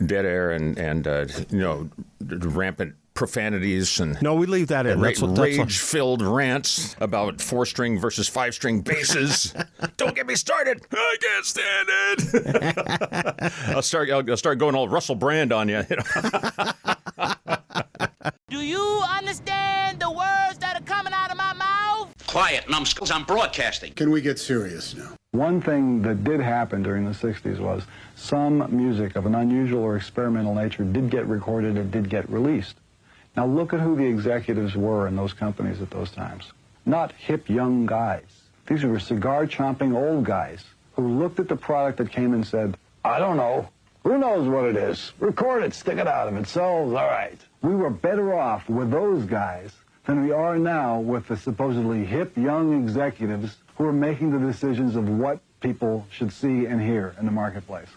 dead air and rampant profanities and no, we leave that in. Rage-filled rants about 4-string versus 5-string basses. Don't get me started. I can't stand it. I'll start going all Russell Brand on you. Do you understand the words that are coming out of my mouth? Quiet, numbskulls. I'm broadcasting. Can we get serious now? One thing that did happen during the 60s was some music of an unusual or experimental nature did get recorded and did get released. Now look at who the executives were in those companies at those times. Not hip young guys. These were cigar-chomping old guys who looked at the product that came and said, I don't know. Who knows what it is? Record it, stick it out. If it sells, all right. We were better off with those guys than we are now with the supposedly hip young executives who are making the decisions of what people should see and hear in the marketplace.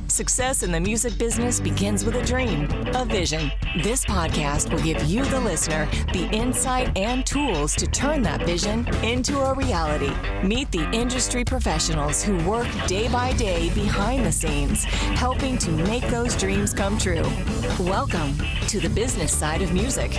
Success in the music business begins with a dream, a vision. This podcast will give you, the listener, the insight and tools to turn that vision into a reality. Meet the industry professionals who work day by day behind the scenes, helping to make those dreams come true. Welcome to the business side of music.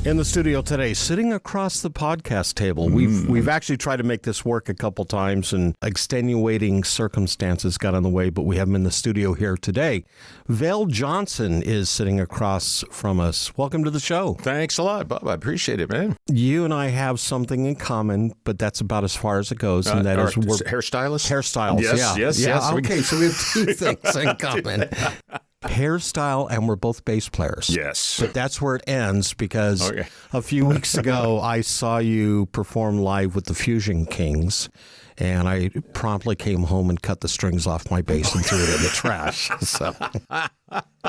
In the studio today, sitting across the podcast table. We've actually tried to make this work a couple times, and extenuating circumstances got in the way, but we have him in the studio here today. Vail Johnson is sitting across from us. Welcome to the show. Thanks a lot, Bob. I appreciate it, man. You and I have something in common, but that's about as far as it goes, and that is we're hairstylists. Hairstyles, Yes. Okay, so we have two things in common. Hairstyle, and we're both bass players. Yes. But that's where it ends, because a few weeks ago I saw you perform live with the Fusion Kings, and I promptly came home and cut the strings off my bass and threw it in the trash.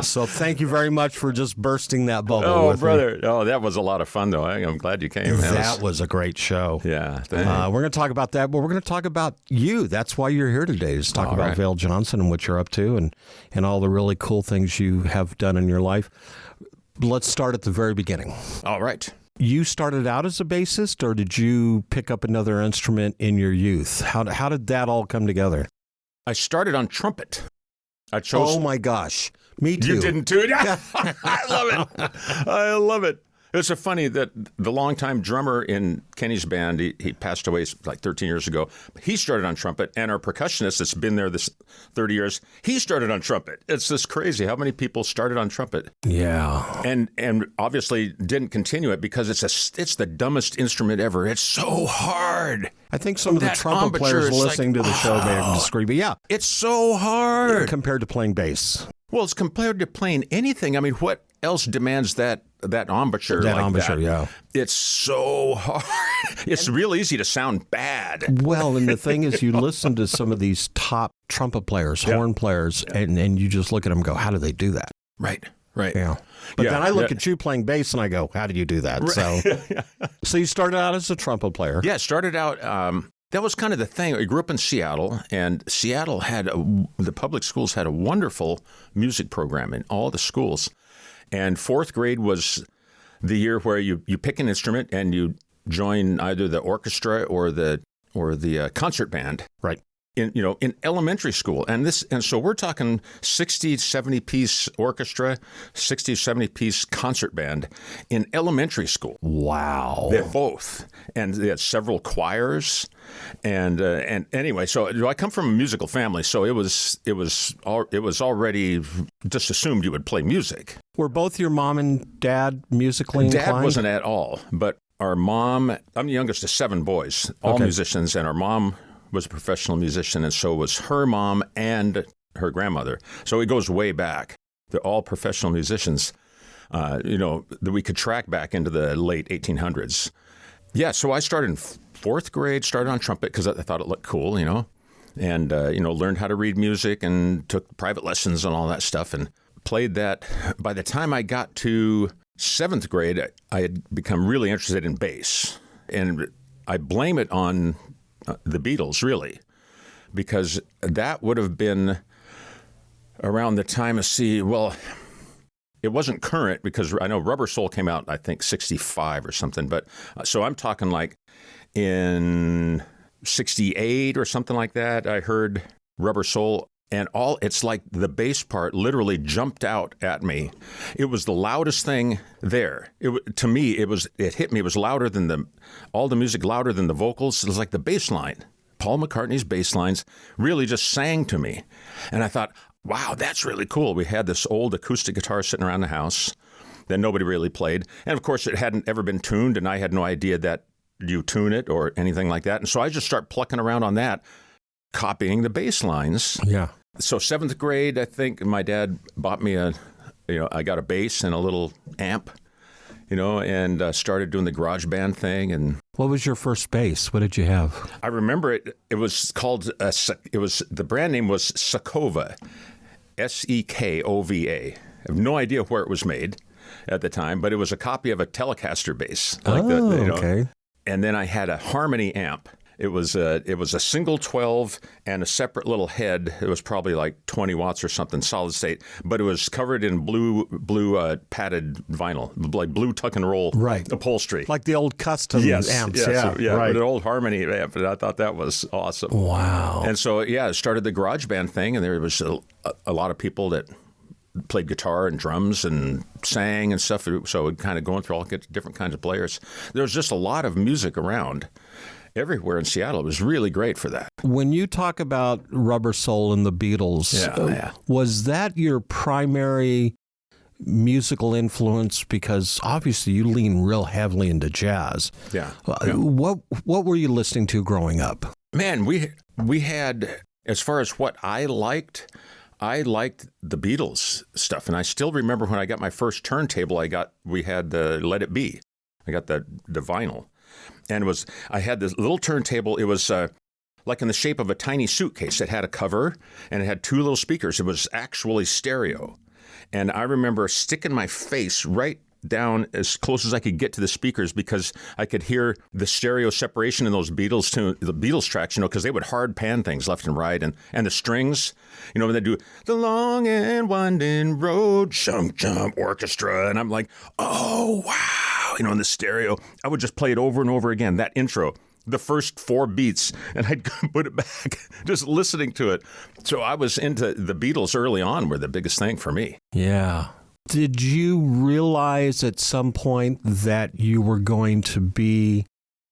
So thank you very much for just bursting that bubble with brother. me. Oh, that was a lot of fun, though. I'm glad you came. That was a great show. Yeah. We're going to talk about that, but we're going to talk about you. That's why you're here today, is talk about Vail Johnson and what you're up to and all the really cool things you have done in your life. Let's start at the very beginning. All right. You started out as a bassist, or did you pick up another instrument in your youth? How did that all come together? I started on trumpet. I chose. Oh my gosh, me too. You didn't too? I love it. It's so funny that the longtime drummer in Kenny's band, he passed away like 13 years ago. He started on trumpet, and our percussionist that's been there this 30 years, he started on trumpet. It's just crazy how many people started on trumpet. Yeah. And obviously didn't continue it because it's the dumbest instrument ever. It's so hard. I think some of the trumpet players listening to the show may disagree, but yeah. It's so hard. Compared to playing bass. Well, it's compared to playing anything. I mean, what else demands that embouchure like embouchure, that? Yeah. It's so hard. It's real easy to sound bad. Well, and the thing is, you listen to some of these top trumpet players, horn players, and you just look at them and go, how do they do that? Right. Yeah. But then I look at you playing bass and I go, how did you do that? Right. So you started out as a trumpet player. Yeah, started out... that was kind of the thing. I grew up in Seattle, and Seattle the public schools had a wonderful music program in all the schools. And fourth grade was the year where you pick an instrument and you join either the orchestra or the concert band. Right. In elementary school. And so we're talking 60, 70 piece orchestra, 60, 70 piece concert band in elementary school. Wow. They're both. And they had several choirs. And anyway, so I come from a musical family, so it was already just assumed you would play music. Were both your mom and dad musically inclined? Dad wasn't at all, but our mom, I'm the youngest of 7 boys, all musicians, and our mom was a professional musician, and so was her mom and her grandmother. So it goes way back. They're all professional musicians, that we could track back into the late 1800s. Yeah, so I started in fourth grade, started on trumpet because I thought it looked cool, and, learned how to read music and took private lessons and all that stuff and played that. By the time I got to 7th grade, I had become really interested in bass. And I blame it on the Beatles, really, because that would have been around the time of it wasn't current because I know Rubber Soul came out, I think, 65 or something. But so I'm talking like in 68 or something like that. I heard Rubber Soul, and it's like the bass part literally jumped out at me. It was the loudest thing there. To me, it hit me. It was louder than all the music, louder than the vocals. It was like the bass line. Paul McCartney's bass lines really just sang to me. And I thought, wow, that's really cool. We had this old acoustic guitar sitting around the house that nobody really played. And of course, it hadn't ever been tuned, and I had no idea that you tune it or anything like that. And so I just start plucking around on that, copying the bass lines. Yeah. So 7th grade, I think my dad bought me I got a bass and a little amp, and started doing the garage band thing. And what was your first bass? What did you have? I remember it. It was called, the brand name was Sekova, Sekova. I have no idea where it was made at the time, but it was a copy of a Telecaster bass. Okay. And then I had a Harmony amp. It was a single 12 and a separate little head. It was probably like 20 watts or something, solid state, but it was covered in blue padded vinyl, like blue tuck and roll upholstery, like the old custom amps. Right. An old Harmony amp, and I thought that was awesome. Wow! And so I started the garage band thing, and there was a lot of people that played guitar and drums and sang and stuff. So kind of going through all different kinds of players. There was just a lot of music around everywhere in Seattle. It was really great for that. When you talk about Rubber Soul and the Beatles, was that your primary musical influence? Because obviously you lean real heavily into jazz. Yeah. What were you listening to growing up? Man, we had, as far as what I liked the Beatles stuff. And I still remember when I got my first turntable, we had the Let It Be. I got the vinyl. And I had this little turntable. It was like in the shape of a tiny suitcase. It had a cover, and it had 2 little speakers. It was actually stereo. And I remember sticking my face right down as close as I could get to the speakers because I could hear the stereo separation in those the Beatles tracks, because they would hard pan things left and right. And the strings, when they do the long and winding road, jump, jump, orchestra. And I'm like, oh, wow. In the stereo, I would just play it over and over again, that intro, the first 4 beats, and I'd put it back, just listening to it. So I was into the Beatles early on, were the biggest thing for me. Yeah. Did you realize at some point that you were going to be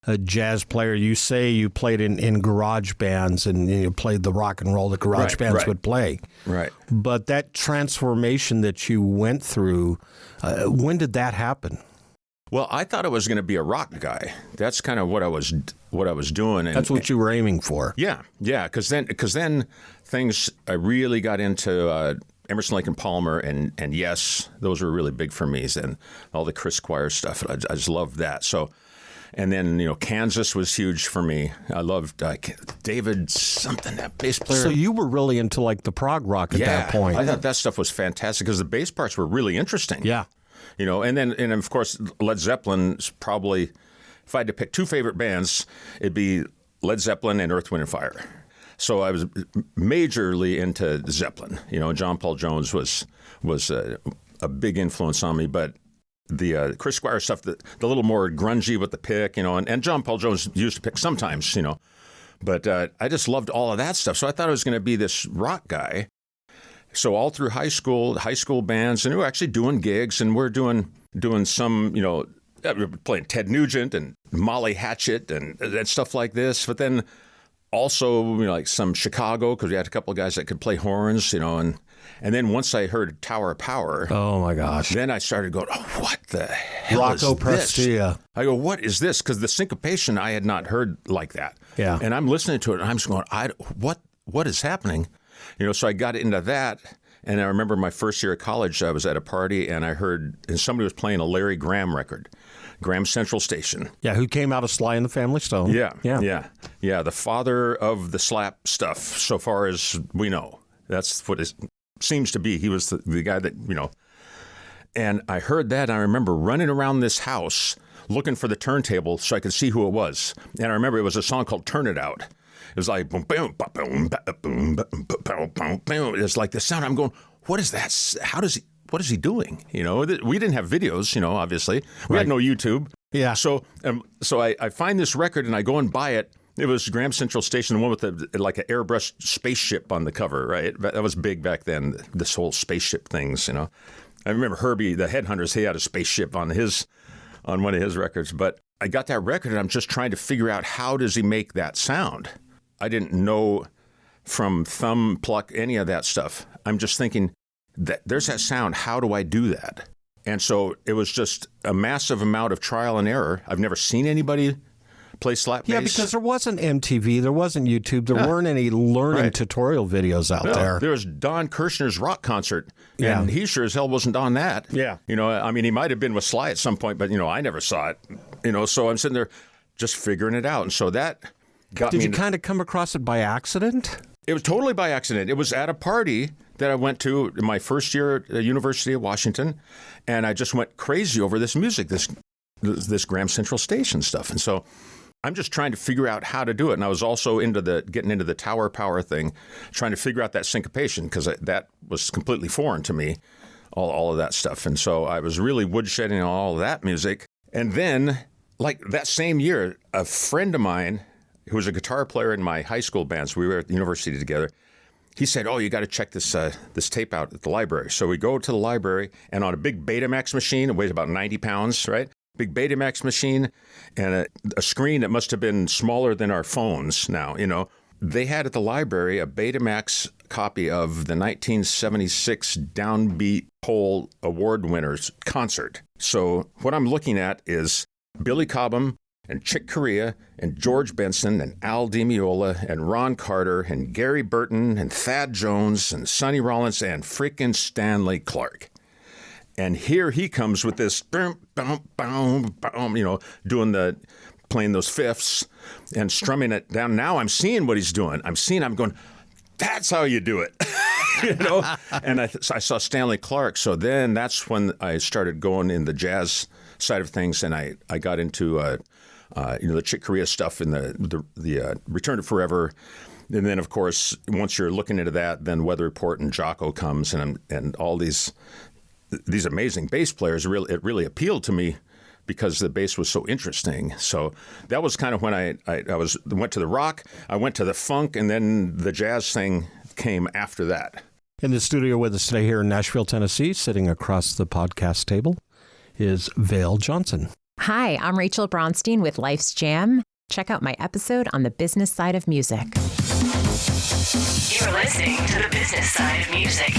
a jazz player? You say you played in garage bands and you played the rock and roll that garage bands would play. Right. But that transformation that you went through, when did that happen? Well, I thought I was going to be a rock guy. That's kind of what I was doing. And that's what you were aiming for. Yeah. Because then I really got into Emerson, Lake and Palmer, and Yes, those were really big for me. And all the Chris Squire stuff, I just loved that. So, and then Kansas was huge for me. I loved David something, that bass player. So you were really into like the prog rock at that point. I thought that stuff was fantastic because the bass parts were really interesting. Yeah. And of course, Led Zeppelin's probably, if I had to pick 2 favorite bands, it'd be Led Zeppelin and Earth, Wind & Fire. So I was majorly into Zeppelin. John Paul Jones was a big influence on me, but the Chris Squire stuff, the little more grungy with the pick, and John Paul Jones used to pick sometimes, but I just loved all of that stuff. So I thought I was going to be this rock guy. So all through high school bands, and we were actually doing gigs, and we're doing some, we were playing Ted Nugent and Molly Hatchet and stuff like this. But then also, like some Chicago, because we had a couple of guys that could play horns, and then once I heard Tower of Power, oh my gosh, then I started going, oh, what the hell Rocco is this? Prestia. I go, what is this? Because the syncopation I had not heard like that. Yeah, and I'm listening to it, and I'm just going, what is happening? So I got into that, and I remember my first year of college, I was at a party, and I heard, and somebody was playing a Larry Graham record, Graham Central Station. Yeah, who came out of Sly and the Family Stone. Yeah, the father of the slap stuff, so far as we know. That's what it seems to be. He was the guy that, and I heard that, and I remember running around this house looking for the turntable so I could see who it was. And I remember it was a song called Turn It Out. It was like boom, boom, boom, boom, boom, boom. It's like the sound. I'm going, what is that? What is he doing? We didn't have videos, obviously. We had no YouTube. Yeah. So I find this record and I go and buy it, It was Graham Central Station, the one with like an airbrushed spaceship on the cover, right? That was big back then, this whole spaceship things, I remember Herbie, the Headhunters, he had a spaceship on one of his records. But I got that record, and I'm just trying to figure out, how does he make that sound? I didn't know from thumb pluck any of that stuff. I'm just thinking, that there's that sound. How do I do that? And so it was just a massive amount of trial and error. I've never seen anybody play slap bass. Yeah, because there wasn't MTV, there wasn't YouTube, there weren't any learning tutorial videos out there. There was Don Kirshner's rock concert, and he sure as hell wasn't on that. Yeah. I mean, he might have been with Sly at some point, but, I never saw it. So I'm sitting there just figuring it out. And so that got me. Did you kind of come across it by accident? It was totally by accident. It was at a party that I went to in my first year at the University of Washington, and I just went crazy over this music, this Graham Central Station stuff. And so I'm just trying to figure out how to do it. And I was also getting into the tower power thing, trying to figure out that syncopation, because that was completely foreign to me, all of that stuff. And so I was really woodshedding on all of that music. And then, like that same year, a friend of mine who was a guitar player in my high school bands, we were at the university together, he said, "Oh, you got to check this tape out at the library." So we go to the library, and on a big Betamax machine, it weighs about 90 pounds, right? Big Betamax machine, and a screen that must have been smaller than our phones now, They had at the library a Betamax copy of the 1976 Downbeat Poll Award winners concert. So what I'm looking at is Billy Cobham and Chick Corea and George Benson and Al Di Meola and Ron Carter and Gary Burton and Thad Jones and Sonny Rollins and freaking Stanley Clarke. And here he comes with this boom, boom, boom, boom, playing those fifths and strumming it down. Now I'm seeing what he's doing. I'm going, that's how you do it. And I saw Stanley Clarke. So then that's when I started going in the jazz side of things, and I got into the Chick Corea stuff and the Return to Forever. And then, of course, once you're looking into that, then Weather Report and Jocko comes, and all these amazing bass players. It really appealed to me because the bass was so interesting. So that was kind of when I went to the rock, I went to the funk, and then the jazz thing came after that. In the studio with us today here in Nashville, Tennessee, sitting across the podcast table, is Vail Johnson. Hi, I'm Rachel Bronstein with Life's Jam. Check out my episode on the business side of music. You're listening to the business side of music.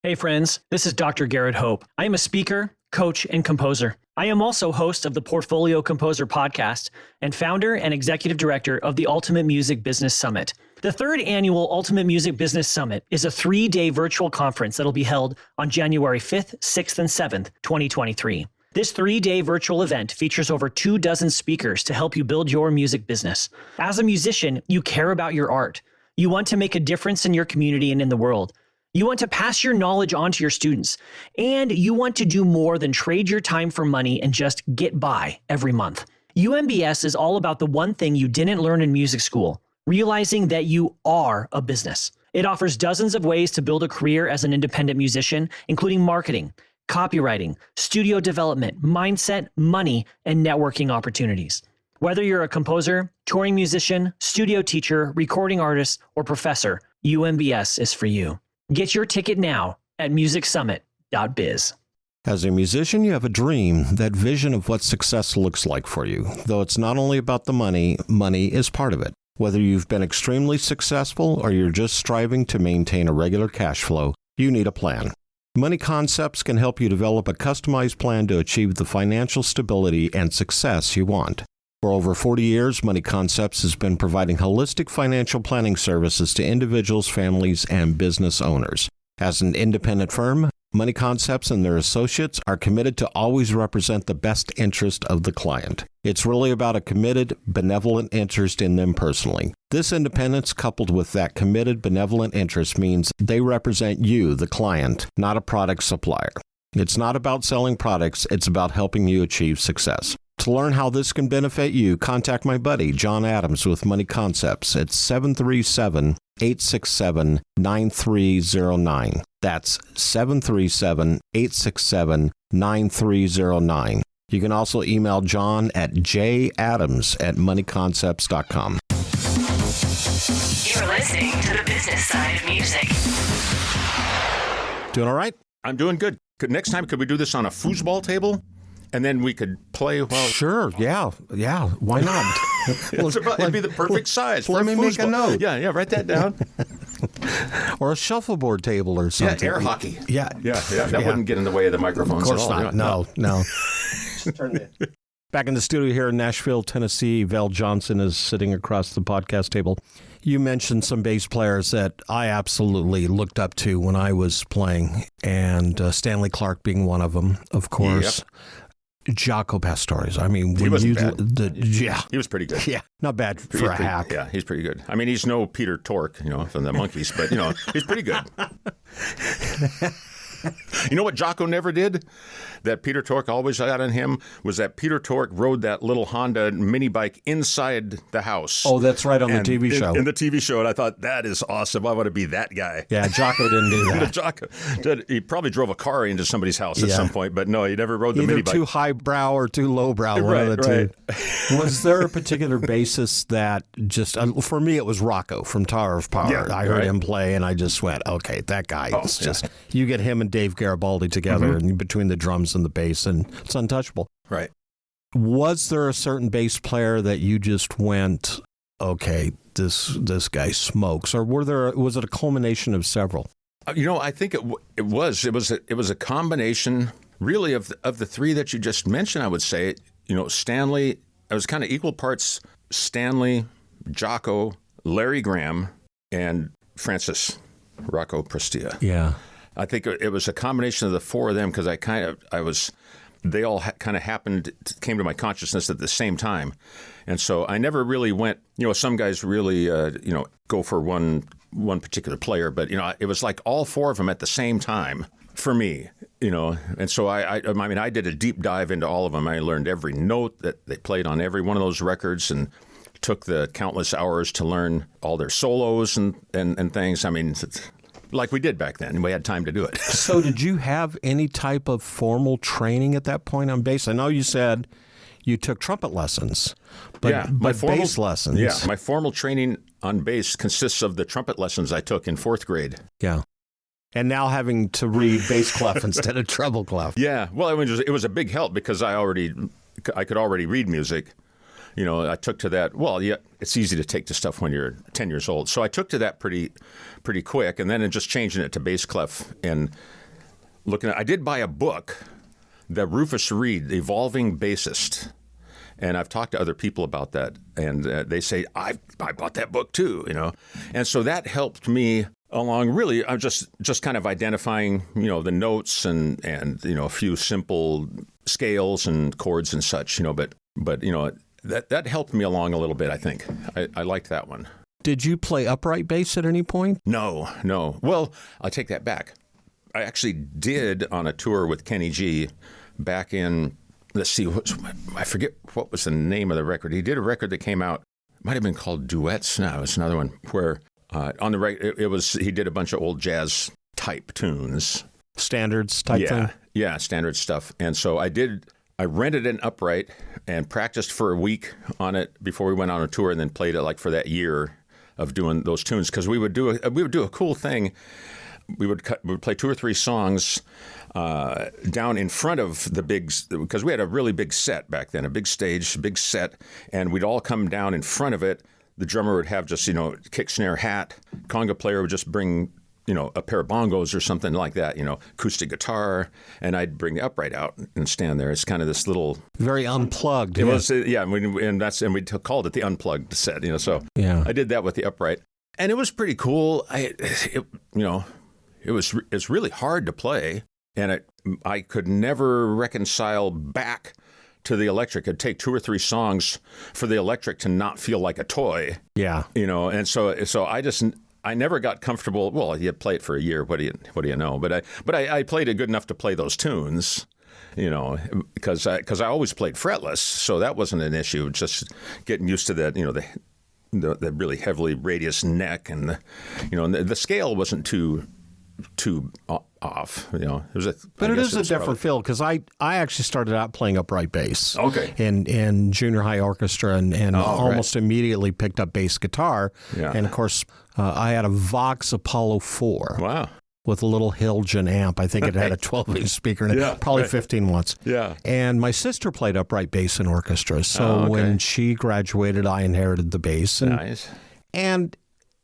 Hey friends, this is Dr. Garrett Hope. I am a speaker, coach, and composer. I am also host of the Portfolio Composer podcast and founder and executive director of the Ultimate Music Business Summit. The third annual Ultimate Music Business Summit is a 3-day virtual conference that'll be held on January 5th, 6th, and 7th, 2023. This 3-day virtual event features over 24 speakers to help you build your music business. As a musician, you care about your art. You want to make a difference in your community and in the world. You want to pass your knowledge on to your students, and you want to do more than trade your time for money and just get by every month. UMBS is all about the one thing you didn't learn in music school, realizing that you are a business. It offers dozens of ways to build a career as an independent musician, including marketing, copywriting, studio development, mindset, money, and networking opportunities. Whether you're a composer, touring musician, studio teacher, recording artist, or professor, UMBS is for you. Get your ticket now at musicsummit.biz. As a musician, you have a dream, that vision of what success looks like for you. Though it's not only about the money, money is part of it. Whether you've been extremely successful or you're just striving to maintain a regular cash flow, you need a plan. Money Concepts can help you develop a customized plan to achieve the financial stability and success you want. For over 40 years, Money Concepts has been providing holistic financial planning services to individuals, families, and business owners. As an independent firm, Money Concepts and their associates are committed to always represent the best interest of the client. It's really about a committed, benevolent interest in them personally. This independence, coupled with that committed, benevolent interest, means they represent you, the client, not a product supplier. It's not about selling products, it's about helping you achieve success. To learn how this can benefit you, contact my buddy, John Adams, with Money Concepts at 737-867-9309. That's 737-867-9309. You can also email John at jadams@moneyconcepts.com. You're listening to the business side of music. Doing all right? I'm doing good. Next time, could we do this on a foosball table? And then we could play well. Sure, yeah. Why not? It'd be the perfect size. Let me make a note. Yeah, write that down. Or a shuffleboard table or something. Yeah, air hockey. Yeah. That wouldn't get in the way of the microphones Of course at not. all. No. Back in the studio here in Nashville, Tennessee, Vail Johnson is sitting across the podcast table. You mentioned some bass players that I absolutely looked up to when I was playing, and Stanley Clarke being one of them, of course. Yep. Jaco Pastorius. I mean, he wasn't bad. He was pretty good. Yeah, not bad for a hack. Yeah, he's pretty good. I mean, he's no Peter Tork, from the Monkees, but he's pretty good. You know what Jaco never did? That Peter Tork always had on him was that Peter Tork rode that little Honda mini bike inside the house. Oh, that's right, on the TV show. In the TV show, and I thought, that is awesome. I want to be that guy. Yeah, Jaco didn't do that. Jaco, he probably drove a car into somebody's house at some point, but no, he never rode the mini bike. Either too highbrow or too lowbrow, one of the two. Was there a particular bassist that just, for me, it was Rocco from Tower of Power. Yeah, I heard him play, and I just went, okay, that guy is just, you get him and Dave Garibaldi together, and between the drums and the bass, and it's untouchable. Right. Was there a certain bass player that you just went, okay, this guy smokes, or was it a culmination of several? I think it was a combination really of the three that you just mentioned. I would say, Stanley. It was kind of equal parts Stanley, Jaco, Larry Graham, and Francis Rocco Prestia. Yeah. I think it was a combination of the four of them because they all came to my consciousness at the same time. And so I never really went, some guys really, go for one particular player, but, it was like all four of them at the same time for me, And so I did a deep dive into all of them. I learned every note that they played on every one of those records and took the countless hours to learn all their solos and things. I mean, like we did back then, and we had time to do it. So did you have any type of formal training at that point on bass? I know you said you took trumpet lessons, but bass lessons. Yeah, my formal training on bass consists of the trumpet lessons I took in 4th grade. Yeah. And now having to read bass clef instead of treble clef. Yeah, well, it was a big help because I could already read music. I took to that. Well, yeah, it's easy to take to stuff when you're 10 years old. So I took to that pretty quick, and then just changing it to bass clef and I did buy a book, the Rufus Reed, The Evolving Bassist, and I've talked to other people about that, and they say I bought that book too, and so that helped me along. Really, I'm just kind of identifying, the notes and a few simple scales and chords and such, but That helped me along a little bit, I think. I liked that one. Did you play upright bass at any point? No. Well, I'll take that back. I actually did on a tour with Kenny G back in, I forget what was the name of the record. He did a record that came out, might have been called Duets. No, it was another one where on the right, he did a bunch of old jazz type tunes. Standards type thing? Yeah, standard stuff. And so I rented an upright and practiced for a week on it before we went on a tour, and then played it for that year of doing those tunes. Because we would do a cool thing. We would play 2 or 3 songs down in front of the because we had a really big set back then, a big stage, big set, and we'd all come down in front of it. The drummer would have just kick, snare, hat. Conga player would just bring a pair of bongos or something like that, acoustic guitar, and I'd bring the upright out and stand there. It's kind of this little... Very unplugged. It was, yeah, and we called it the unplugged set, so yeah. I did that with the upright. And it was pretty cool. It's really hard to play, and I could never reconcile back to the electric. It'd take 2 or 3 songs for the electric to not feel like a toy. Yeah. And so I never got comfortable. Well, you play it for a year. What do you know? But I played it good enough to play those tunes, because I always played fretless, so that wasn't an issue. Just getting used to that, the really heavily radius neck, and the scale wasn't too too off. You know, But it is a different feel because I actually started out playing upright bass. Okay. In junior high orchestra and almost immediately picked up bass guitar. Yeah. And of course, I had a Vox Apollo 4. Wow. With a little Hilgen amp. I think it had a 12-inch speaker in it, probably 15 watts. Yeah. And my sister played upright bass in orchestra. So when she graduated, I inherited the bass. And, nice. And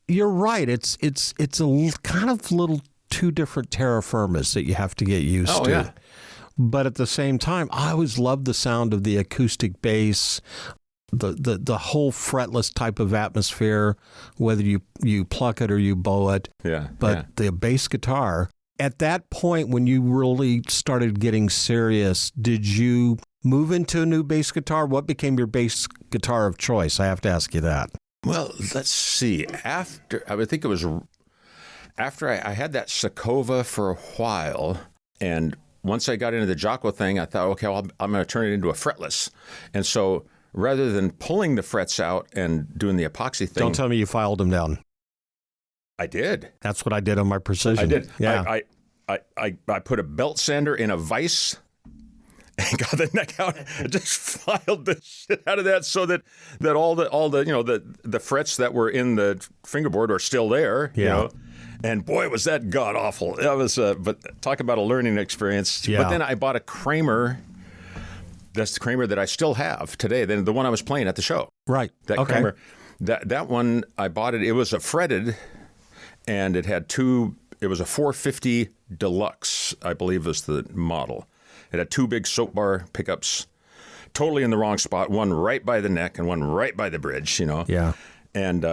you're right. It's a kind of little two different terra firmas that you have to get used to. Yeah. But at the same time, I always loved the sound of the acoustic bass, the whole fretless type of atmosphere, whether you pluck it or you bow it. Yeah. But the bass guitar, at that point when you really started getting serious, did you move into a new bass guitar? What became your bass guitar of choice? I have to ask you that. Well, let's see. I would think it was after I had that Sakova for a while, and once I got into the Jocko thing, I thought, okay, well, I'm going to turn it into a fretless. And so rather than pulling the frets out and doing the epoxy thing. Don't tell me you filed them down. I did. That's what I did on my Precision. I did. Yeah. I put a belt sander in a vise and got the neck out and just filed the shit out of that so that all the the frets that were in the fingerboard are still there. Yeah. You know? And boy, was that god awful. That was but talk about a learning experience. Yeah. But then I bought a Kramer. That's the Kramer that I still have today. Then the one I was playing at the show. Right. That Kramer. That one I bought it. It was a fretted, and it had it was a 450 Deluxe, I believe was the model. It had two big soap bar pickups, totally in the wrong spot. One right by the neck and one right by the bridge. You know. Yeah. And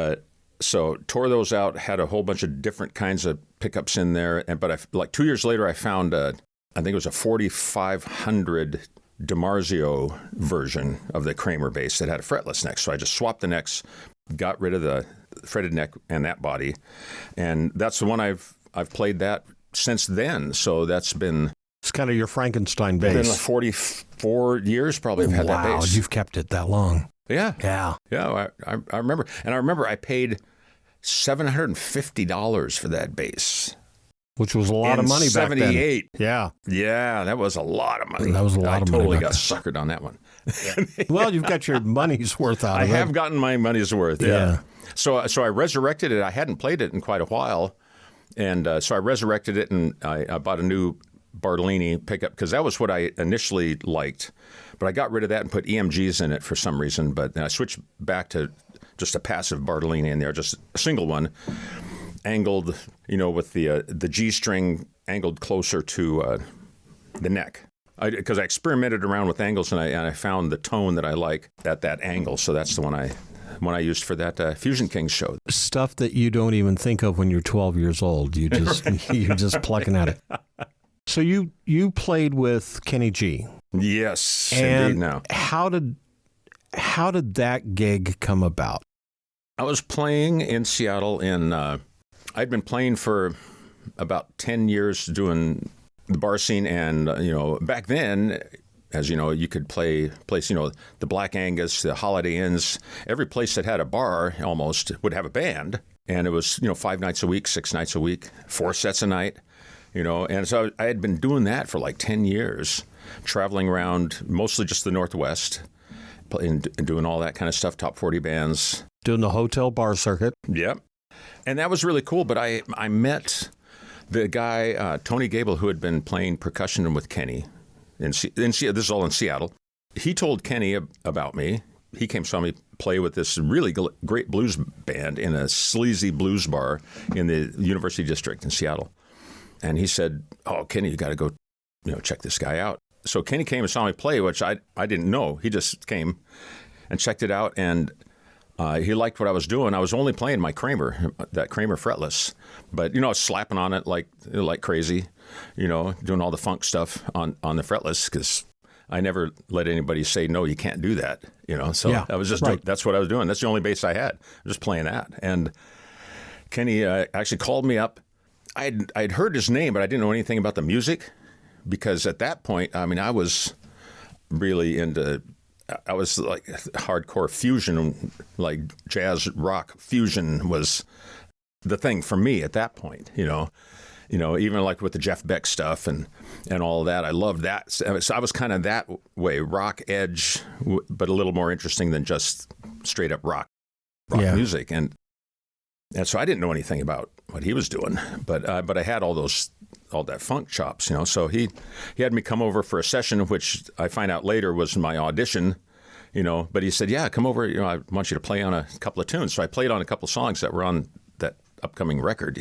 so tore those out. Had a whole bunch of different kinds of pickups in there. But like 2 years later, I found I think it was a 4500 DiMarzio version of the Kramer bass that had a fretless neck. So I just swapped the necks, got rid of the fretted neck and that body, and that's the one I've played that since then. So that's been it's kind of your Frankenstein bass. Been like 44 years probably. I've had that bass. Wow, you've kept it that long. Yeah. Yeah. Yeah. I remember, and I remember I paid $750 for that bass. Which was a lot of money back then. 78. Yeah. Yeah, that was a lot of money. That was a lot of money. I totally got suckered on that one. Well, you've got your money's worth out of it. I have gotten my money's worth, yeah. So I resurrected it. I hadn't played it in quite a while. And so I resurrected it, and I bought a new Bartolini pickup because that was what I initially liked. But I got rid of that and put EMGs in it for some reason. But then I switched back to just a passive Bartolini in there, just a single one. Angled, with the G string angled closer to the neck, because I experimented around with angles and I found the tone that I like at that angle. So that's the one I used for that Fusion Kings show. Stuff that you don't even think of when you're 12 years old. You just you're just plucking at it. So you played with Kenny G. Yes, and indeed. Now, how did that gig come about? I was playing in Seattle I'd been playing for about 10 years doing the bar scene, and back then, as you know, you could play the Black Angus, the Holiday Inns, every place that had a bar almost would have a band, and it was 5 nights a week, 6 nights a week, 4 sets a night, and so I had been doing that for like 10 years, traveling around mostly just the Northwest, and doing all that kind of stuff, top 40 bands, doing the hotel bar circuit. Yep. And that was really cool, but I met the guy, Tony Gable, who had been playing percussion with Kenny. This is all in Seattle. He told Kenny about me. He came saw me play with this really great blues band in a sleazy blues bar in the University District in Seattle. And he said, "Oh, Kenny, you got to go, check this guy out." So Kenny came and saw me play, which I didn't know. He just came and checked it out, and he liked what I was doing. I was only playing my Kramer, that Kramer fretless, but I was slapping on it like crazy, doing all the funk stuff on the fretless because I never let anybody say no, you can't do that, So yeah, I was just that's what I was doing. That's the only bass I had, just playing that. And Kenny actually called me up. I'd heard his name, but I didn't know anything about the music because at that point, I was really into. I was like hardcore fusion, like jazz rock fusion was the thing for me at that point, even like with the Jeff Beck stuff and all of that. I loved that. So I was kind of that way, rock edge, but a little more interesting than just straight up rock music. And so I didn't know anything about what he was doing, but I had all that funk chops, So he had me come over for a session, which I find out later was my audition, But he said, "Yeah, come over. I want you to play on a couple of tunes." So I played on a couple of songs that were on that upcoming record,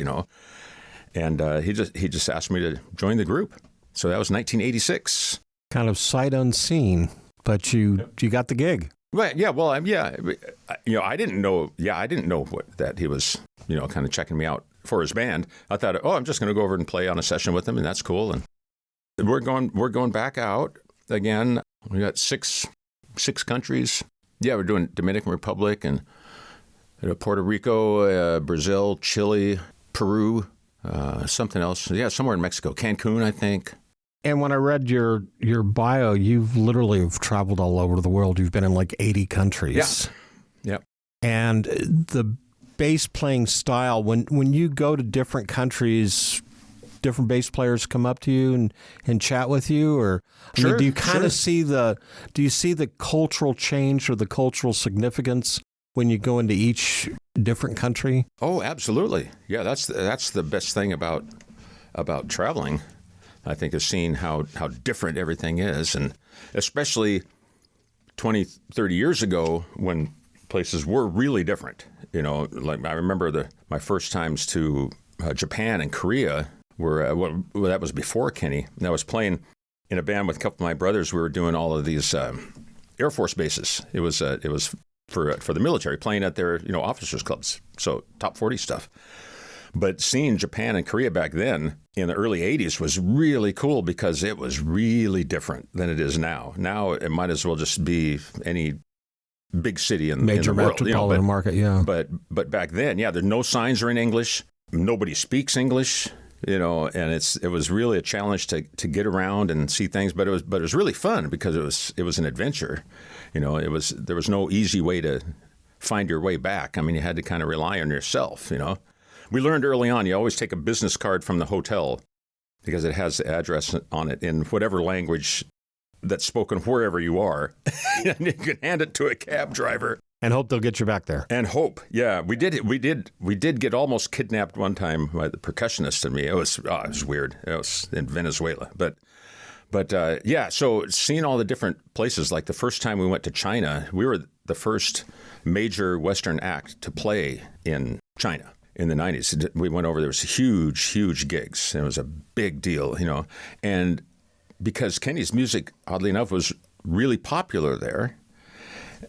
And he just asked me to join the group. So that was 1986. Kind of sight unseen, but you got the gig. Right. Yeah. Well, I didn't know. Yeah, I didn't know that he was, kind of checking me out for his band. I thought, I'm just going to go over and play on a session with him, and that's cool. And we're going back out again. We got six countries. Yeah, we're doing Dominican Republic and Puerto Rico, Brazil, Chile, Peru, something else. Yeah, somewhere in Mexico, Cancun, I think. And when I read your bio, you've literally have traveled all over the world. You've been in like 80 countries. Yeah. Yep. And the bass playing style, when you go to different countries, different bass players come up to you and chat with you, or sure, do you kind of see the cultural change or the cultural significance when you go into each different country? Oh, absolutely. Yeah, that's the best thing about traveling, I think, is seeing how different everything is. And especially 20, 30 years ago when places were really different. Like I remember my first times to Japan and Korea were, that was before Kenny. And I was playing in a band with a couple of my brothers. We were doing all of these Air Force bases. It was for the military, playing at their officers clubs, so top 40 stuff. But seeing Japan and Korea back then in the early 80s was really cool because it was really different than it is now. Now it might as well just be any big city in the world, metropolitan market. Yeah, but back then, there's no signs are in English. Nobody speaks English. And it was really a challenge to get around and see things, but it was really fun because it was an adventure. There was no easy way to find your way back. I mean, you had to kind of rely on yourself. We learned early on, you always take a business card from the hotel because it has the address on it in whatever language that's spoken wherever you are, and you can hand it to a cab driver. And hope they'll get you back there. And hope, yeah, we did get almost kidnapped one time by the percussionist and me. It was weird. It was in Venezuela, but so seeing all the different places. Like the first time we went to China, we were the first major Western act to play in China in the 90s. We went over. There was huge gigs. It was a big deal, and because Kenny's music, oddly enough, was really popular there,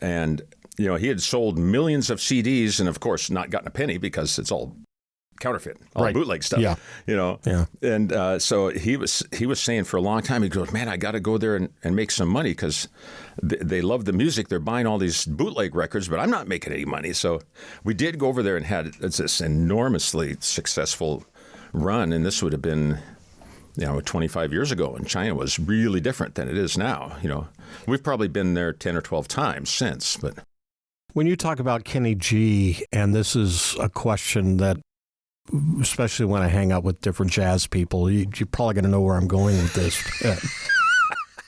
and he had sold millions of CDs and, of course, not gotten a penny because it's all counterfeit, all bootleg stuff. Yeah. Yeah. And so he was saying for a long time, he goes, "Man, I got to go there and make some money because they love the music. They're buying all these bootleg records, but I'm not making any money." So we did go over there and had this enormously successful run. And this would have been 25 years ago, and China was really different than it is now. We've probably been there 10 or 12 times since, but. When you talk about Kenny G, and this is a question that, especially when I hang out with different jazz people, you're probably going to know where I'm going with this.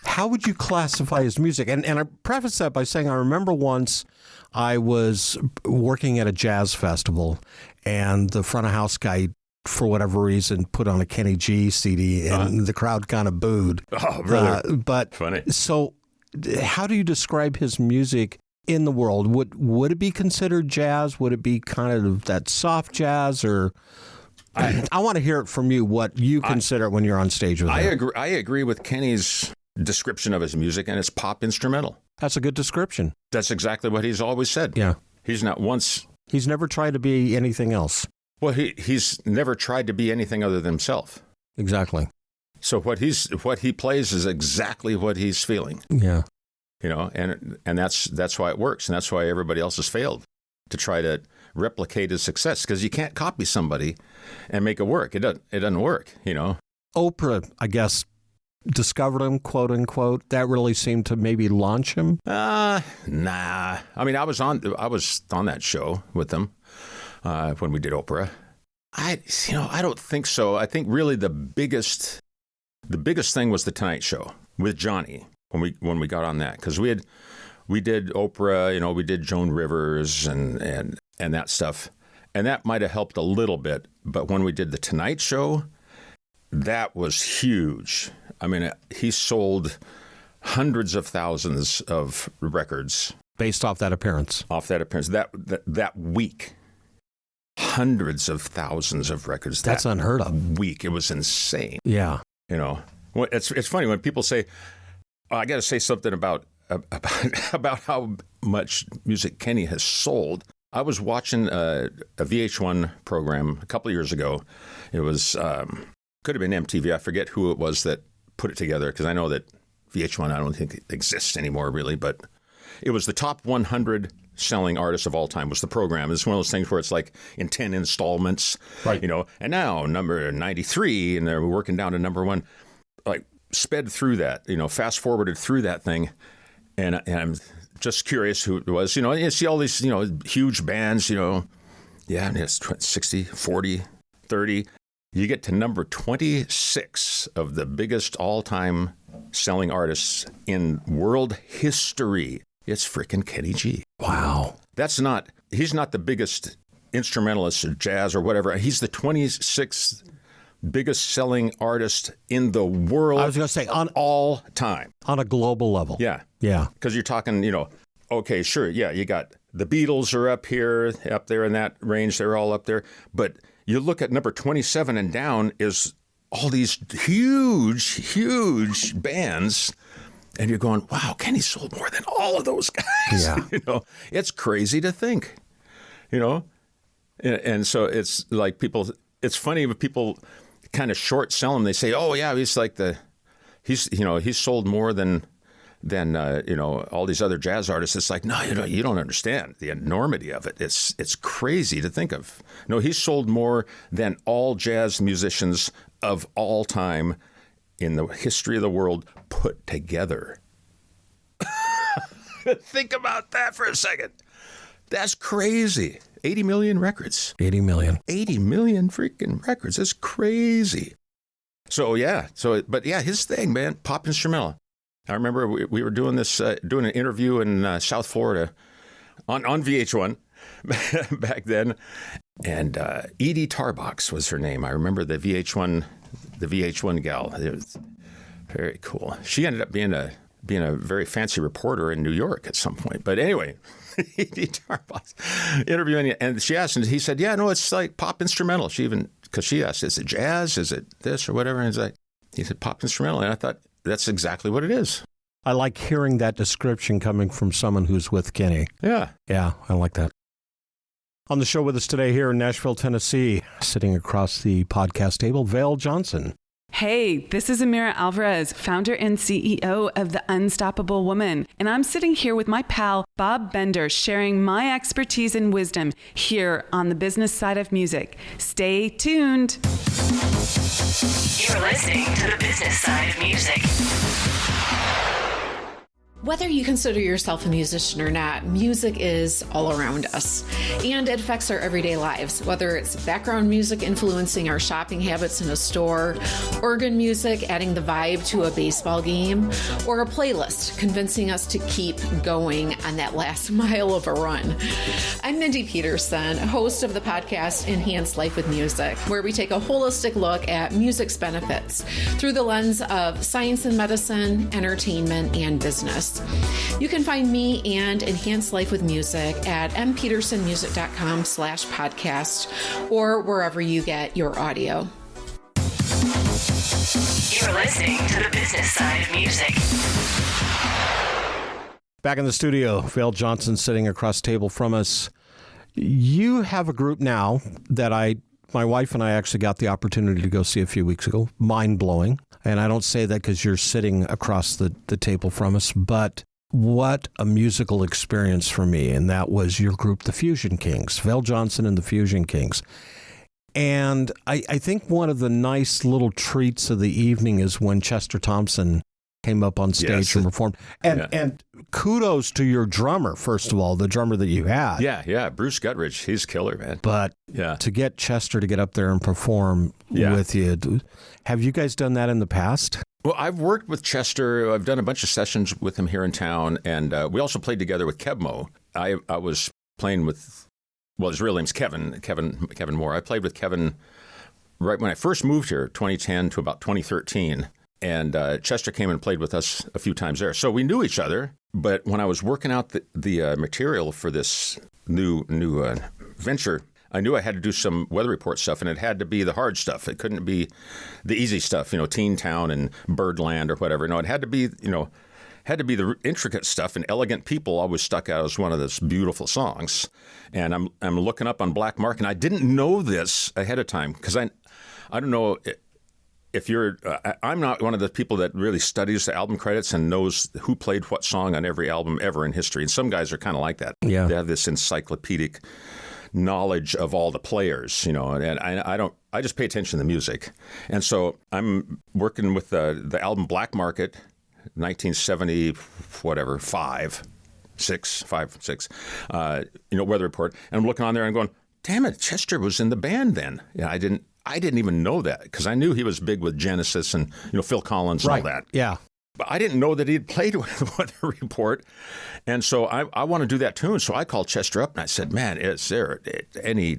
How would you classify his music? And I preface that by saying I remember once I was working at a jazz festival, and the front of house guy, for whatever reason, put on a Kenny G CD, and the crowd kind of booed. Oh, really? But funny. So how do you describe his music in the world? Would it be considered jazz? Would it be kind of that soft jazz? Or I want to hear it from you, what you consider it when you're on stage with him. I agree with Kenny's description of his music, and it's pop instrumental. That's a good description. That's exactly what he's always said. Yeah. He's never tried to be anything else. Well, he's never tried to be anything other than himself. Exactly. So what he plays is exactly what he's feeling. Yeah. And that's why it works, and that's why everybody else has failed to try to replicate his success, because you can't copy somebody and make it work. It doesn't work. Oprah, I guess, discovered him, quote unquote. That really seemed to maybe launch him. Nah. I mean, I was on that show with them when we did Oprah. I don't think so. I think really the biggest thing was the Tonight Show with Johnny when we got on that, because we did Oprah, we did Joan Rivers and that stuff, and that might have helped a little bit. But when we did the Tonight Show, that was huge. I mean, he sold hundreds of thousands of records based off that appearance. That week. Hundreds of thousands of records. That's unheard of. Week. It was insane. Yeah. It's funny when people say, I got to say something about how much music Kenny has sold. I was watching a VH1 program a couple of years ago. It was, could have been MTV. I forget who it was that put it together, because I know that VH1, I don't think it exists anymore really, but it was the top 100 selling artists of all time was the program. It's one of those things where it's like in 10 installments, right? And now number 93, and they're working down to number 1. Like sped through that, fast forwarded through that thing, and I'm just curious who it was. You see all these, huge bands, it's 60, 40, 30. You get to number 26 of the biggest all-time selling artists in world history. It's freaking Kenny G. Wow. He's not the biggest instrumentalist or jazz or whatever. He's the 26th biggest selling artist in the world. I was going to say on all time. On a global level. Yeah. Yeah. Because you're talking, okay, sure. Yeah. You got the Beatles are up there in that range. They're all up there. But you look at number 27 and down is all these huge bands. And you're going, wow, Kenny sold more than all of those guys. Yeah. It's crazy to think, And so it's like it's funny when people kind of short sell him. They say, oh, yeah, he's sold more than all these other jazz artists. It's like, no, you don't understand the enormity of it. It's crazy to think of. No, he's sold more than all jazz musicians of all time in the history of the world put together. Think about that for a second. That's crazy. 80 million records. 80 million. 80 million freaking records. That's crazy. So, yeah. His thing, man, pop instrumental. I remember we were doing an interview in South Florida on VH1 back then. And Edie Tarbox was her name. I remember the VH1 gal. It was very cool. She ended up being a very fancy reporter in New York at some point. But anyway, Edie Tarbox interviewing, and she asked, and he said, yeah, no, it's like pop instrumental. Because she asked, is it jazz? Is it this or whatever? And he said pop instrumental. And I thought, that's exactly what it is. I like hearing that description coming from someone who's with Kenny. Yeah. Yeah, I like that. On the show with us today here in Nashville, Tennessee, sitting across the podcast table, Vail Johnson. Hey, this is Amira Alvarez, founder and CEO of The Unstoppable Woman, and I'm sitting here with my pal, Bob Bender, sharing my expertise and wisdom here on the business side of music. Stay tuned. You're listening to the business side of music. Whether you consider yourself a musician or not, music is all around us, and it affects our everyday lives. Whether it's background music influencing our shopping habits in a store, organ music adding the vibe to a baseball game, or a playlist convincing us to keep going on that last mile of a run. I'm Mindy Peterson, host of the podcast Enhance Life with Music, where we take a holistic look at music's benefits through the lens of science and medicine, entertainment, and business. You can find me and Enhance Life with Music at mpetersonmusic.com/podcast or wherever you get your audio. You're listening to the business side of music. Back in the studio, Vail Johnson sitting across the table from us. You have a group now that my wife and I actually got the opportunity to go see a few weeks ago. Mind-blowing. And I don't say that because you're sitting across the table from us, but what a musical experience for me. And that was your group, the Fusion Kings, Vail Johnson and the Fusion Kings. And I think one of the nice little treats of the evening is when Chester Thompson came up on stage and performed. And kudos to your drummer, first of all, the drummer that you had. Yeah. Bruce Guttridge, he's killer, man. But to get Chester to get up there and perform with you, have you guys done that in the past? Well, I've worked with Chester. I've done a bunch of sessions with him here in town, and we also played together with Keb Mo. I was playing with, well, his real name's Kevin Moore. I played with Kevin right when I first moved here, 2010 to about 2013. And Chester came and played with us a few times there. So we knew each other. But when I was working out the material for this new venture, I knew I had to do some weather report stuff, and it had to be the hard stuff. It couldn't be the easy stuff, Teen Town and Birdland or whatever. No, it had to be, the intricate stuff, and Elegant People always stuck out as one of those beautiful songs. And I'm looking up on Black Mark, and I didn't know this ahead of time because I don't know if you're, I'm not one of the people that really studies the album credits and knows who played what song on every album ever in history. And some guys are kind of like that. Yeah. They have this encyclopedic knowledge of all the players, and I just pay attention to the music. And so I'm working with the album Black Market, 1970, whatever, 5, 6, weather report. And I'm looking on there and going, damn it, Chester was in the band then. Yeah, I didn't even know that because I knew he was big with Genesis and, Phil Collins and all that. Yeah. But I didn't know that he'd played with Weather Report. And so I want to do that tune. So I called Chester up and I said, man, is there any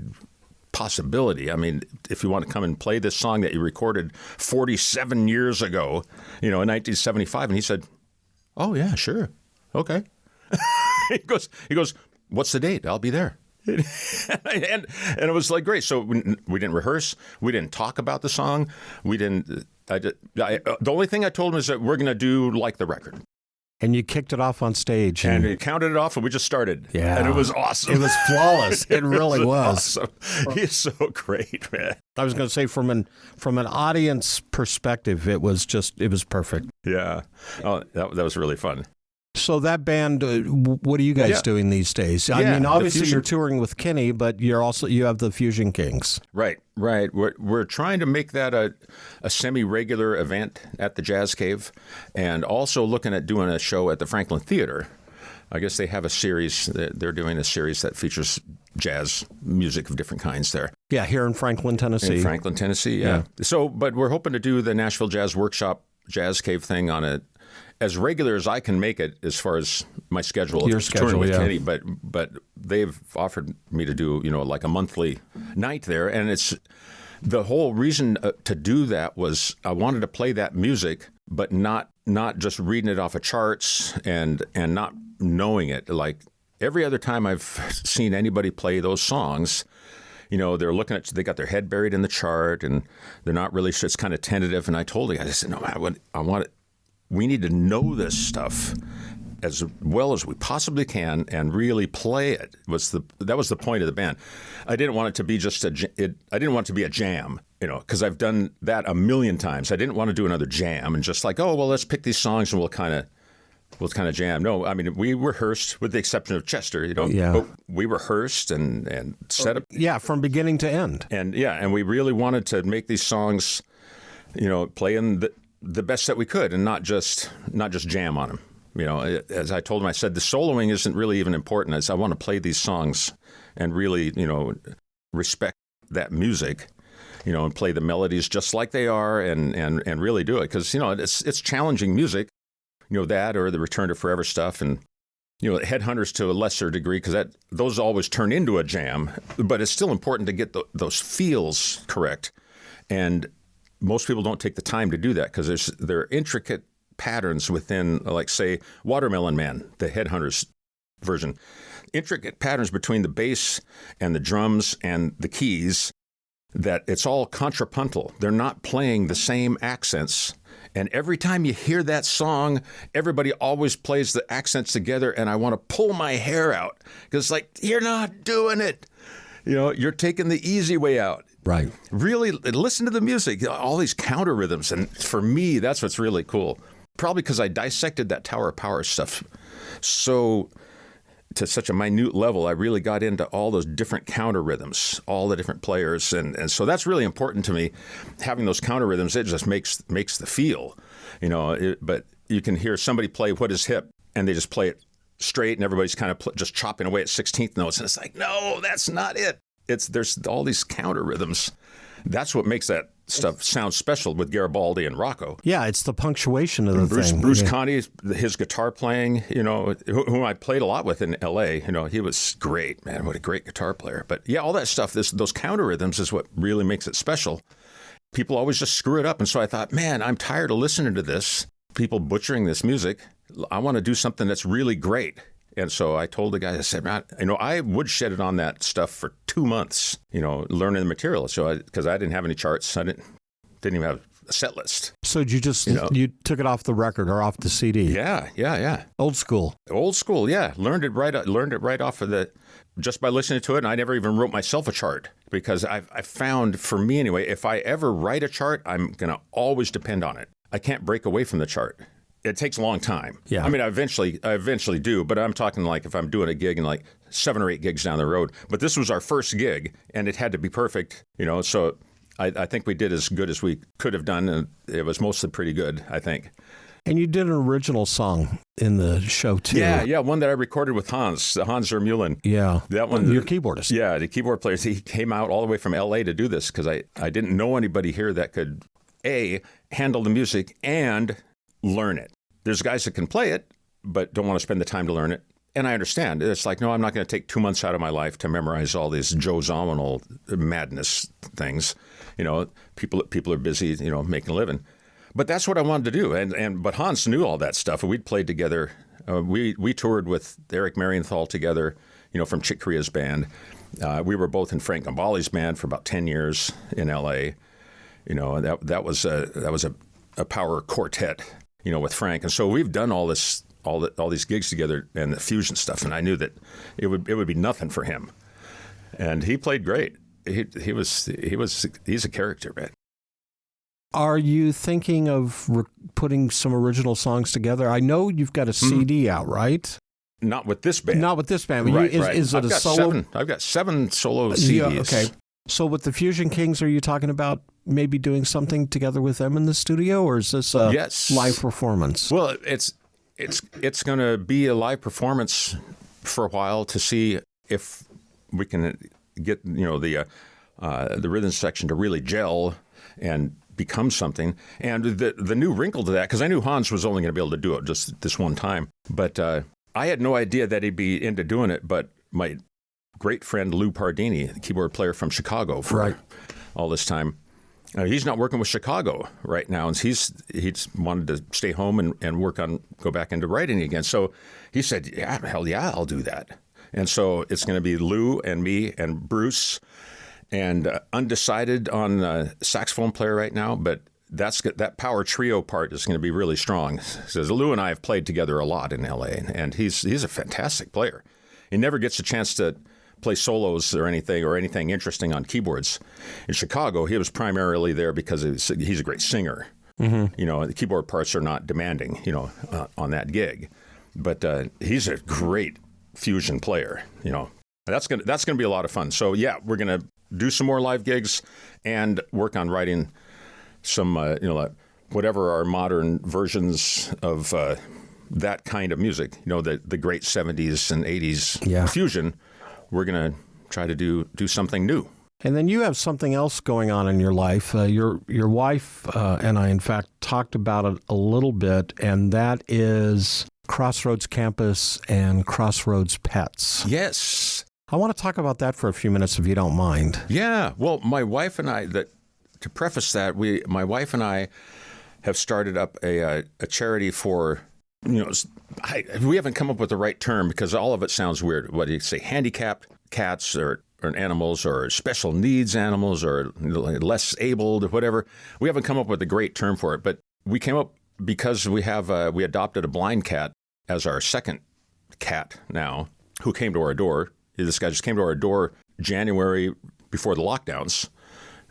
possibility? I mean, if you want to come and play this song that you recorded 47 years ago, in 1975. And he said, oh, yeah, sure. Okay. He goes, what's the date? I'll be there. and it was like great. So we didn't rehearse. We didn't talk about the song. We didn't. The only thing I told him is that we're going to do like the record. And you kicked it off on stage. And we counted it off, and we just started. Yeah. And it was awesome. It was flawless. It really was. Awesome. He's so great, man. I was going to say from an audience perspective, it was perfect. Yeah. Oh, that was really fun. So that band, what are you guys doing these days? I mean, obviously you're touring with Kenny, but you have the Fusion Kings. Right. We're trying to make that a semi-regular event at the Jazz Cave, and also looking at doing a show at the Franklin Theater. I guess they have a series. They're doing a series that features jazz music of different kinds there. Yeah, here in Franklin, Tennessee. In Franklin, Tennessee, yeah. So, but we're hoping to do the Nashville Jazz Workshop Jazz Cave thing on it as regular as I can make it as far as my schedule. Your schedule, with Kenny, but they've offered me to do, like a monthly night there. And it's the whole reason to do that was I wanted to play that music, but not just reading it off of charts and not knowing it. Like every other time I've seen anybody play those songs, they're looking at, they got their head buried in the chart and they're not really sure. It's kind of tentative. And I told the guy, I said, no, I want it. We need to know this stuff as well as we possibly can and really play it. That was the point of the band. I didn't want it to be just I didn't want it to be a jam, because I've done that a million times. I didn't want to do another jam and just like, oh, well, let's pick these songs and we'll kind of jam. No, I mean, we rehearsed with the exception of Chester, but we rehearsed and set up. Yeah, from beginning to end. And we really wanted to make these songs, play in the best that we could and not just jam on them. As I told him, I said, the soloing isn't really even important. I want to play these songs and really, respect that music, and play the melodies just like they are and really do it. Because, it's challenging music, that or the Return to Forever stuff and, Headhunters to a lesser degree because those always turn into a jam. But it's still important to get those feels correct. And most people don't take the time to do that because there are intricate patterns within, like, say, Watermelon Man, the Headhunters version. Intricate patterns between the bass and the drums and the keys that it's all contrapuntal. They're not playing the same accents. And every time you hear that song, everybody always plays the accents together, and I want to pull my hair out because it's like, you're not doing it. You're taking the easy way out. Right. Really listen to the music, all these counter rhythms. And for me, that's what's really cool. Probably because I dissected that Tower of Power stuff to such a minute level. I really got into all those different counter rhythms, all the different players. And so that's really important to me. Having those counter rhythms, it just makes the feel, but you can hear somebody play What Is Hip, and they just play it straight, and everybody's kind of just chopping away at 16th notes, and it's like, no, that's not it. There's all these counter rhythms. That's what makes that stuff sound special with Garibaldi and Rocco. Yeah, it's the punctuation of the thing. Bruce Conti, his guitar playing, whom I played a lot with in L.A., he was great, man. What a great guitar player. But yeah, all that stuff, those counter rhythms is what really makes it special. People always just screw it up. And so I thought, man, I'm tired of listening to this, people butchering this music. I want to do something that's really great. And so I told the guy, I said, man, I would shed it on that stuff for 2 months, learning the material. So because I didn't have any charts, I didn't even have a set list. So you just you took it off the record or off the CD? Yeah. Old school, yeah. Learned it right off of just by listening to it. And I never even wrote myself a chart because I found, for me anyway, if I ever write a chart, I'm going to always depend on it. I can't break away from the chart. It takes a long time. Yeah. I mean, I eventually do, but I'm talking like if I'm doing a gig and like 7 or 8 gigs down the road. But this was our first gig, and it had to be perfect, so I think we did as good as we could have done, and it was mostly pretty good, I think. And you did an original song in the show, too. Yeah, one that I recorded with Hans Zermulin. Yeah. That one. Your keyboardist. Yeah, the keyboard player. He came out all the way from L.A. to do this because I didn't know anybody here that could, A, handle the music and learn it. There's guys that can play it, but don't want to spend the time to learn it. And I understand. It's like, no, I'm not going to take 2 months out of my life to memorize all these Joe Zawinul madness things. People are busy, making a living. But that's what I wanted to do. But Hans knew all that stuff. We'd played together. We toured with Eric Marienthal together, from Chick Corea's band. We were both in Frank Gambale's band for about 10 years in L.A. That was a power quartet, with Frank. And so we've done all these gigs together and the fusion stuff. And I knew that it would be nothing for him. And he played great. He's a character, man. Are you thinking of putting some original songs together? I know you've got a CD out, right? Not with this band. But right. Is it a solo? I've got 7 solo CDs. Yeah, okay. So with the Fusion Kings, are you talking about maybe doing something together with them in the studio, or is this a live performance? Well, it's going to be a live performance for a while to see if we can get the rhythm section to really gel and become something. And the new wrinkle to that, because I knew Hans was only going to be able to do it just this one time, but I had no idea that he'd be into doing it. But my great friend Lou Pardini, the keyboard player from Chicago for all this time, he's not working with Chicago right now, and he's wanted to stay home and go back into writing again. So he said, yeah, hell yeah, I'll do that. And so it's going to be Lou and me and Bruce, and undecided on saxophone player right now, but that power trio part is going to be really strong. Because Lou and I have played together a lot in L.A., and he's a fantastic player. He never gets a chance to play solos or anything interesting on keyboards. In Chicago, he was primarily there because he's a great singer. Mm-hmm. The keyboard parts are not demanding, on that gig. But he's a great fusion player, That's gonna be a lot of fun. So yeah, we're gonna do some more live gigs and work on writing some, whatever our modern versions of that kind of music, the great 70s and 80s fusion. We're going to try to do something new. And then you have something else going on in your life. Your wife and I, in fact, talked about it a little bit, and that is Crossroads Campus and Crossroads Pets. Yes. I want to talk about that for a few minutes, if you don't mind. Yeah. Well, my wife and I, to preface that, my wife and I have started up a charity for, we haven't come up with the right term because all of it sounds weird. What do you say? Handicapped cats or animals, or special needs animals, or less abled, or whatever. We haven't come up with a great term for it, but we came up because we adopted a blind cat as our second cat now, who came to our door. This guy just came to our door January before the lockdowns.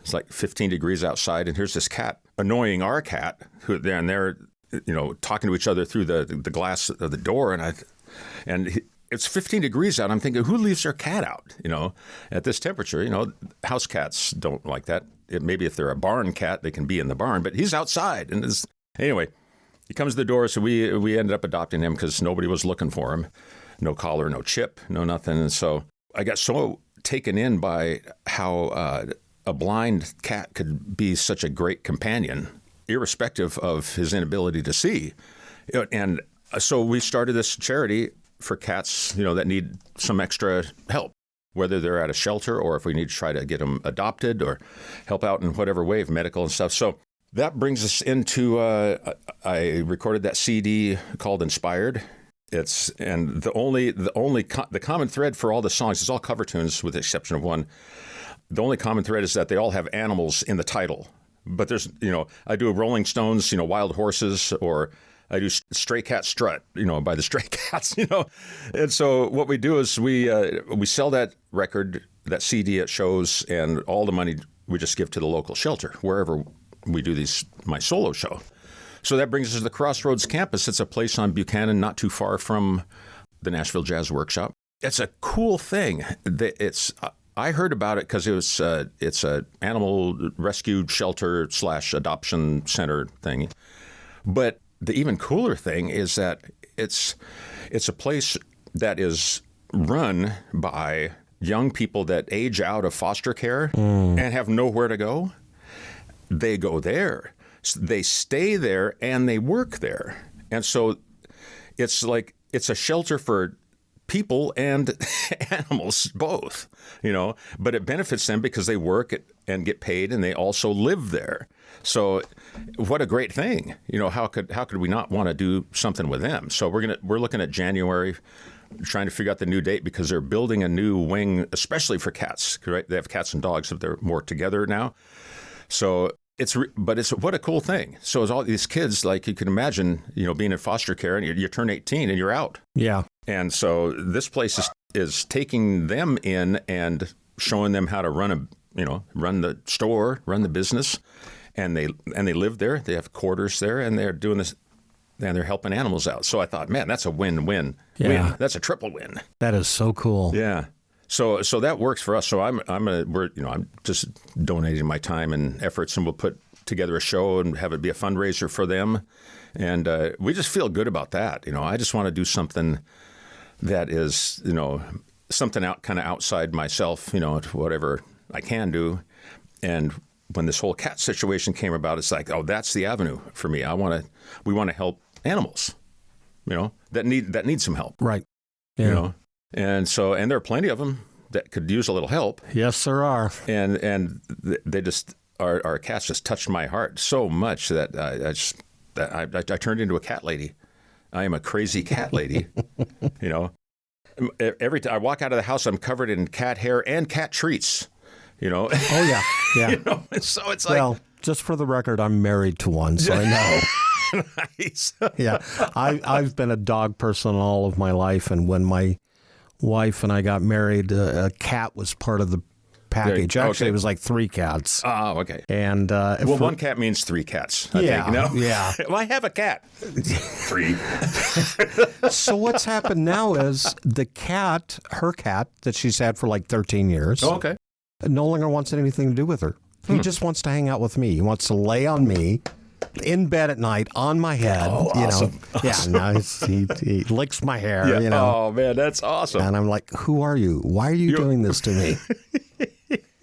It's like 15 degrees outside, and here's this cat annoying our cat, who they're talking to each other through the glass of the door, it's 15 degrees out. I'm thinking, who leaves their cat out? At this temperature, house cats don't like that. Maybe if they're a barn cat, they can be in the barn, but he's outside. And anyway, He comes to the door, so we ended up adopting him because nobody was looking for him. No collar, no chip, no nothing. And so I got so taken in by how a blind cat could be such a great companion, irrespective of his inability to see. And so we started this charity for cats, that need some extra help, whether they're at a shelter or if we need to try to get them adopted or help out in whatever way of medical and stuff. So that brings us into, I recorded that CD called Inspired. The common thread for all the songs is all cover tunes with the exception of one. The only common thread is that they all have animals in the title. But there's, I do Rolling Stones, Wild Horses, or I do Stray Cat Strut, by the Stray Cats, And so what we do is we sell that record, that CD at shows, and all the money we just give to the local shelter, wherever we do my solo show. So that brings us to the Crossroads campus. It's a place on Buchanan, not too far from the Nashville Jazz Workshop. It's a cool thing. I heard about it because it's a animal rescue shelter / adoption center thing. But the even cooler thing is that it's a place that is run by young people that age out of foster care and have nowhere to go. They go there. They stay there and they work there. And so it's a shelter for people and animals both, but it benefits them because they work and get paid and they also live there. So what a great thing. How could we not want to do something with them? So we're looking at January, trying to figure out the new date because they're building a new wing, especially for cats, right? They have cats and dogs, but they're more together now. So it's what a cool thing. So it's all these kids, like you can imagine, being in foster care and you turn 18 and you're out. Yeah. And so this place is taking them in and showing them how to run the store, run the business, and they live there. They have quarters there, and they're doing this, and they're helping animals out. So I thought, man, that's a win-win. Yeah. Win. That's a triple win. That is so cool. Yeah. So that works for us. So I'm just donating my time and efforts, and we'll put together a show and have it be a fundraiser for them, and we just feel good about that. I just want to do something that is something kind of outside myself, whatever I can do. And when this whole cat situation came about, it's like, oh, that's the avenue for me. We want to help animals, that need some help, right? Yeah. And there are plenty of them that could use a little help. Yes, there are. And they just, our cats just touched my heart so much that I turned into a cat lady. I am a crazy cat lady. Every time I walk out of the house, I'm covered in cat hair and cat treats. Oh yeah, yeah. So it's like, well, just for the record, I'm married to one, so I know. Nice. Yeah, I've been a dog person all of my life, and when my wife and I got married, a cat was part of the package. Actually, it was like 3 cats. Oh, okay. And one cat means 3 cats. I think, yeah. Well, I have a cat. 3. So what's happened now is her cat that she's had for like 13 years. Oh, okay. No longer wants anything to do with her. He just wants to hang out with me. He wants to lay on me in bed at night on my head. Oh, awesome. Awesome. Yeah, no, he licks my hair. Yeah. Oh man, that's awesome. And I'm like, who are you? Why are you doing this to me?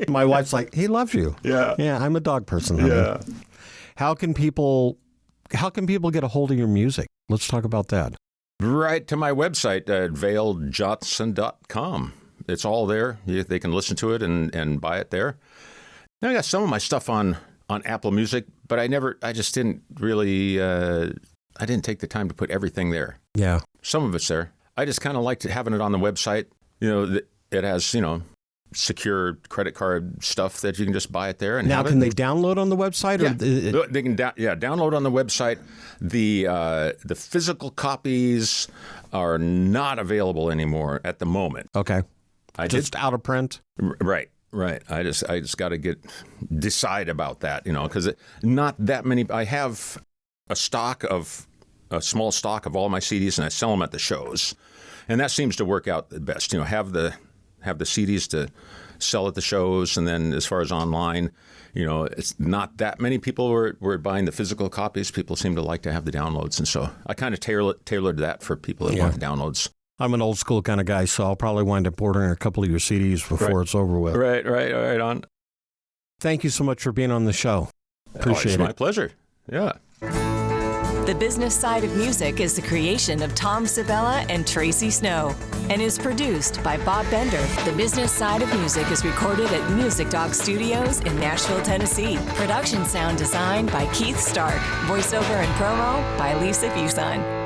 My wife's like, he loves you. Yeah. Yeah, I'm a dog person, honey. Yeah. How can people get a hold of your music? Let's talk about that. Right to my website at vailjohnson.com. It's all there. They can listen to it and buy it there. Now, I got some of my stuff on Apple Music, but I just didn't really, I didn't take the time to put everything there. Yeah. Some of it's there. I just kind of liked having it on the website. It has, secure credit card stuff that you can just buy it there. And now, can they download on the website? Yeah, they can download on the website. The physical copies are not available anymore at the moment. Okay. Just out of print? Right. I just got to decide about that, because not that many. I have a small stock of all my CDs, and I sell them at the shows, and that seems to work out the best. Have the CDs sell at the shows. And then as far as online, it's not that many people were buying the physical copies. People seem to like to have the downloads. And so I kind of tailored that for people that want the downloads. I'm an old school kind of guy, so I'll probably wind up ordering a couple of your CDs before it's over with. Right on. Thank you so much for being on the show. Appreciate it. It's my pleasure. Yeah. The Business Side of Music is the creation of Tom Sabella and Tracy Snow and is produced by Bob Bender. The Business Side of Music is recorded at Music Dog Studios in Nashville, Tennessee. Production sound design by Keith Stark. Voiceover and promo by Lisa Busan.